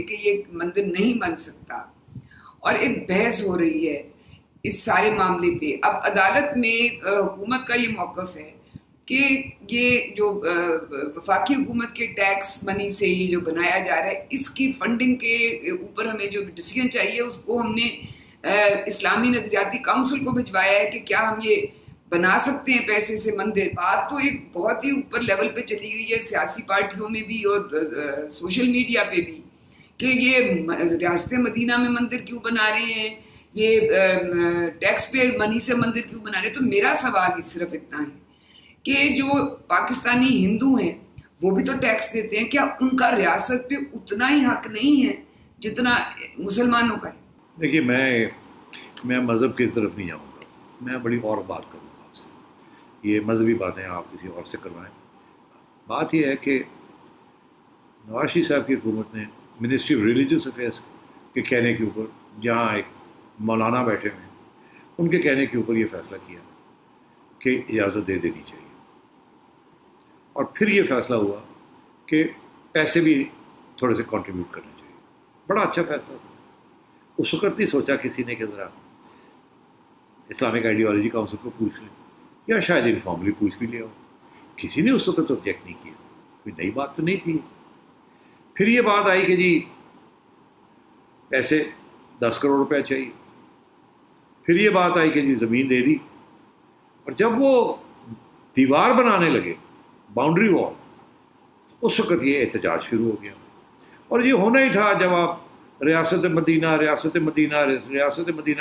کہ یہ مندر نہیں بن سکتا، اور ایک بحث ہو رہی ہے اس سارے معاملے پہ. اب عدالت میں حکومت کا یہ موقف ہے کہ یہ جو وفاقی حکومت کے ٹیکس منی سے یہ جو بنایا جا رہا ہے، اس کی فنڈنگ کے اوپر ہمیں جو ڈیسیجن چاہیے اس کو ہم نے اسلامی نظریاتی کاؤنسل کو بھجوایا ہے کہ کیا ہم یہ بنا سکتے ہیں پیسے سے مندر. بات تو ایک بہت ہی اوپر لیول پہ چلی گئی ہے سیاسی پارٹیوں میں بھی اور سوشل میڈیا پہ بھی، کہ یہ ریاست مدینہ میں مندر کیوں بنا رہے ہیں، یہ ٹیکس پیئر منی سے مندر کیوں بنا رہے ہیں. تو میرا سوال صرف اتنا ہے کہ جو پاکستانی ہندو ہیں وہ بھی تو ٹیکس دیتے ہیں، کیا ان کا ریاست پہ اتنا ہی حق نہیں ہے جتنا مسلمانوں کا ہے؟ دیکھیے میں مذہب کی طرف نہیں جاؤں گا، میں بڑی اور بات کروں گا آپ سے. یہ مذہبی باتیں آپ کسی اور سے کروائیں. بات یہ ہے کہ نواز شریف صاحب کی حکومت نے منسٹری آف ریلیجیس افیئرس کے کہنے کے اوپر، جہاں ایک مولانا بیٹھے ہوئے ہیں، ان کے کہنے کے اوپر یہ فیصلہ کیا کہ اجازت دے دینی چاہیے. اور پھر یہ فیصلہ ہوا کہ پیسے بھی تھوڑے سے کنٹریبیوٹ کرنے چاہیے. بڑا اچھا فیصلہ تھا. اس وقت نہیں سوچا کسی نے کہ ذرا اسلامک آئیڈیالوجی کاؤنسل کو پوچھ لیں، یا شاید انفارملی پوچھ بھی لیا ہو. کسی نے اس وقت آبجیکٹ نہیں کیا، کوئی نئی بات تو نہیں تھی. پھر یہ بات آئی کہ جی پیسے 10 کروڑ روپے چاہیے. پھر یہ بات آئی کہ جی زمین دے دی. اور جب وہ دیوار بنانے لگے، باؤنڈری وال، تو اس وقت یہ احتجاج شروع ہو گیا. اور یہ ہونا ہی تھا. جب آپ ریاست مدینہ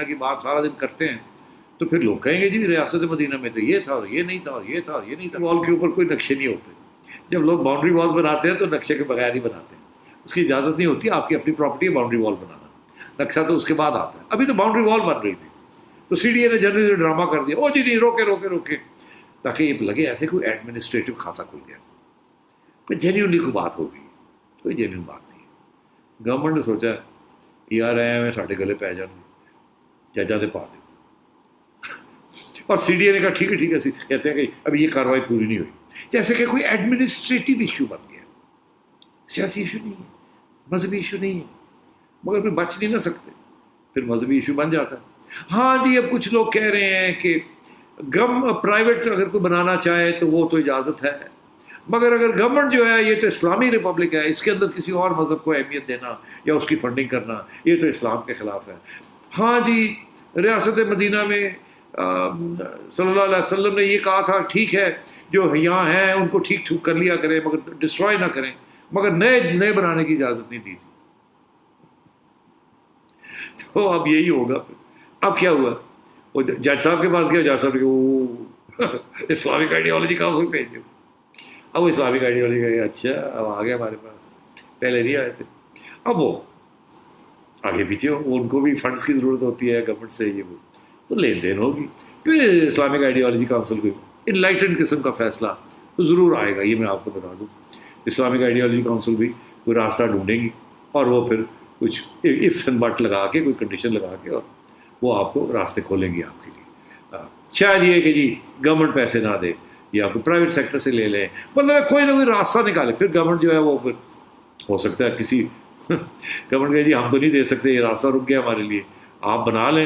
کی بات سارا دن کرتے ہیں تو پھر لوگ کہیں گے جی ریاست مدینہ میں تو یہ تھا اور یہ نہیں تھا اور یہ تھا اور یہ نہیں تھا. وال کے اوپر کوئی نقشے نہیں ہوتے. جب لوگ باؤنڈری وال بناتے ہیں تو نقشے کے بغیر ہی بناتے ہیں. اس کی اجازت نہیں ہوتی. آپ کی اپنی پراپرٹی ہے باؤنڈری وال بنانا، نقشہ تو اس کے بعد آتا ہے. ابھی تو باؤنڈری وال بن رہی تھی تو سی ڈی اے نے جنرلی ڈرامہ کر دیا، او جی نہیں روکے، تاکہ یہ لگے ایسے کوئی ایڈمنسٹریٹو کھاتہ کھل گیا. کوئی جینیونلی کوئی بات ہو گئی، کوئی جینیون بات نہیں ہے. گورنمنٹ نے سوچا یار میں ساڈے گلے پی جان گے، ججاں دے پا دے. اور سی ڈی اے نے کہا ٹھیک ہے. کہتے ہیں کہ ابھی یہ کارروائی پوری نہیں ہوئی. جیسے کہ کوئی ایڈمنسٹریٹو ایشو بن گیا. سیاسی ایشو نہیں ہے، مذہبی ایشو نہیں ہے، مگر کوئی بچ نہیں نہ سکتے، پھر مذہبی ایشو بن جاتا ہے. ہاں جی اب کچھ لوگ کہہ رہے ہیں کہ پرائیویٹ اگر کوئی بنانا چاہے تو وہ تو اجازت ہے، مگر اگر گورنمنٹ جو ہے یہ تو اسلامی ریپبلک ہے، اس کے اندر کسی اور مذہب کو اہمیت دینا یا اس کی فنڈنگ کرنا یہ تو اسلام کے خلاف ہے. ہاں جی ریاست مدینہ میں صلی اللہ علیہ وسلم نے یہ کہا تھا ٹھیک ہے جو یہاں ہیں ان کو ٹھیک کر لیا کریں مگر ڈسٹرائے نہ کریں، مگر نئے بنانے کی اجازت نہیں دی تھی. تو اب یہی ہوگا. اب کیا ہوا، وہ جج صاحب کے پاس گیا، جج صاحب نے وہ اسلامک آئیڈیالوجی کاؤنسل بھیج دو. اب وہ اسلامک آئیڈیالوجی کا اچھا اب آ گیا ہمارے پاس، پہلے نہیں آئے تھے. اب وہ آگے پیچھے وہ ان کو بھی فنڈس کی ضرورت ہوتی ہے گورنمنٹ سے، یہ وہ تو لین دین ہوگی. پھر اسلامک آئیڈیالوجی کاؤنسل کو انلائٹنڈ قسم کا فیصلہ تو ضرور آئے گا، یہ میں آپ کو بتا دوں. اسلامک آئیڈیالوجی کاؤنسل بھی کوئی راستہ ڈھونڈیں گی اور وہ پھر کچھ اف اینڈ بٹ لگا کے کوئی کنڈیشن لگا کے اور وہ آپ کو راستے کھولیں گی آپ کے لیے. شاید یہ کہ جی گورنمنٹ پیسے نہ دے یا کوئی پرائیویٹ سیکٹر سے لے لیں، مطلب کوئی نہ کوئی راستہ نکالے. پھر گورنمنٹ جو ہے وہ پھر ہو سکتا ہے کسی گورنمنٹ کہے جی ہم تو نہیں دے سکتے، یہ راستہ رک گیا ہمارے لیے، آپ بنا لیں،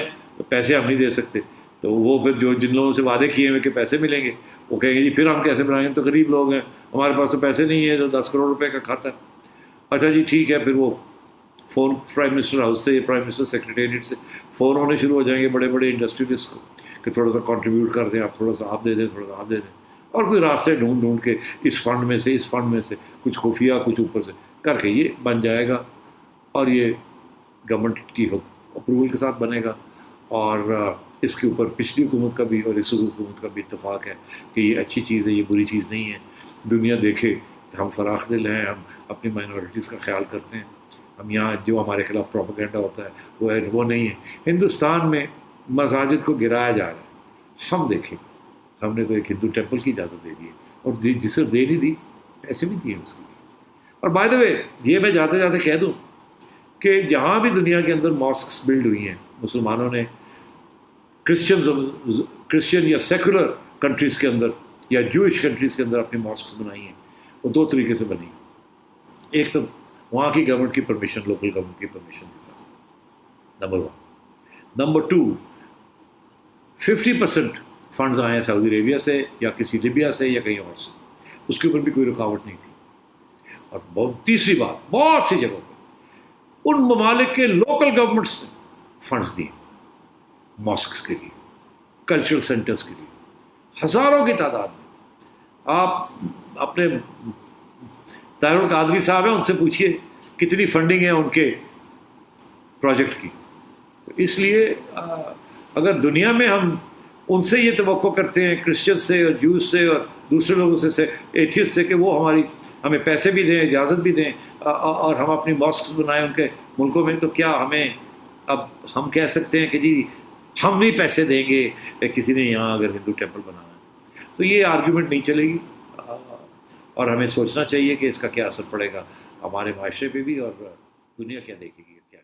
پیسے ہم نہیں دے سکتے. تو وہ پھر جن لوگوں سے وعدے کیے ہوئے کہ پیسے ملیں گے وہ کہیں گے جی پھر ہم کیسے بنائیں گے، تو غریب لوگ ہیں، ہمارے پاس تو پیسے نہیں ہیں، جو 10 کروڑ روپے کا کھاتا ہے. اچھا جی ٹھیک ہے. پھر وہ فون پرائم منسٹر ہاؤس سے، پرائم منسٹر سیکریٹریٹ سے فون ہونے شروع ہو جائیں گے بڑے انڈسٹریلسٹ کو کہ تھوڑا سا کنٹریبیوٹ کر دیں، آپ تھوڑا سا آپ دے دیں، تھوڑا سا آپ دے دیں. اور کوئی راستے ڈھونڈ کے اس فنڈ میں سے کچھ خفیہ کچھ اوپر سے کر کے یہ بن جائے گا اور یہ گورنمنٹ کی اپروول کے ساتھ بنے گا. اور اس کے اوپر پچھلی حکومت کا بھی اور اس حکومت کا بھی اتفاق ہے کہ یہ اچھی چیز ہے، یہ بری چیز نہیں ہے. دنیا دیکھے کہ ہم فراخ دل ہیں، ہم اپنی مائنورٹیز کا خیال کرتے ہیں. ہم یہاں جو ہمارے خلاف پروپیگنڈا ہوتا ہے وہ نہیں ہے. ہندوستان میں مساجد کو گرایا جا رہا ہے. ہم دیکھیں ہم نے تو ایک ہندو ٹیمپل کی اجازت دے دی ہے اور جسے دے نہیں دی پیسے بھی دیے اس کے لیے. اور بائی دا وے یہ میں جاتے جاتے کہہ دوں کہ جہاں بھی دنیا کے اندر ماسکس بلڈ ہوئی ہیں، مسلمانوں نے کرسچن یا سیکولر کنٹریز کے اندر یا جوئش کنٹریز کے اندر اپنی ماسکس بنائی ہیں، وہ 2 طریقے سے بنی. ایک تو وہاں کی گورنمنٹ کی پرمیشن، لوکل گورنمنٹ کی پرمیشن کے ساتھ، نمبر 1۔ نمبر 2، 50% فنڈز آئے ہیں سعودی عربیہ سے یا کسی لیبیا سے یا کہیں اور سے، اس کے اوپر بھی کوئی رکاوٹ نہیں تھی۔ اور تیسری بات، بہت سی جگہوں پہ ان ممالک کے لوکل گورنمنٹس نے فنڈز دیے ماسکس کے لیے، کلچرل سینٹرز کے لیے، ہزاروں کی تعداد میں۔ آپ اپنے طاہر القادری صاحب ہیں، ان سے پوچھیے کتنی فنڈنگ ہے ان کے پروجیکٹ کی۔ تو اس لیے اگر دنیا میں ہم ان سے یہ توقع کرتے ہیں، کرسچن سے اور جوز سے اور دوسرے لوگوں سے، ایتھیسٹ سے، کہ وہ ہمیں پیسے بھی دیں، اجازت بھی دیں اور ہم اپنی ماسکس بنائیں ان کے ملکوں میں، تو کیا اب ہم کہہ سکتے ہیں کہ جی ہم نہیں پیسے دیں گے کسی نے یہاں اگر ہندو ٹیمپل بنانا ہے؟ تو یہ آرگیومنٹ نہیں چلے گی، اور ہمیں سوچنا چاہیے کہ اس کا کیا اثر پڑے گا ہمارے معاشرے پہ بھی، اور دنیا کیا دیکھے گی کیا۔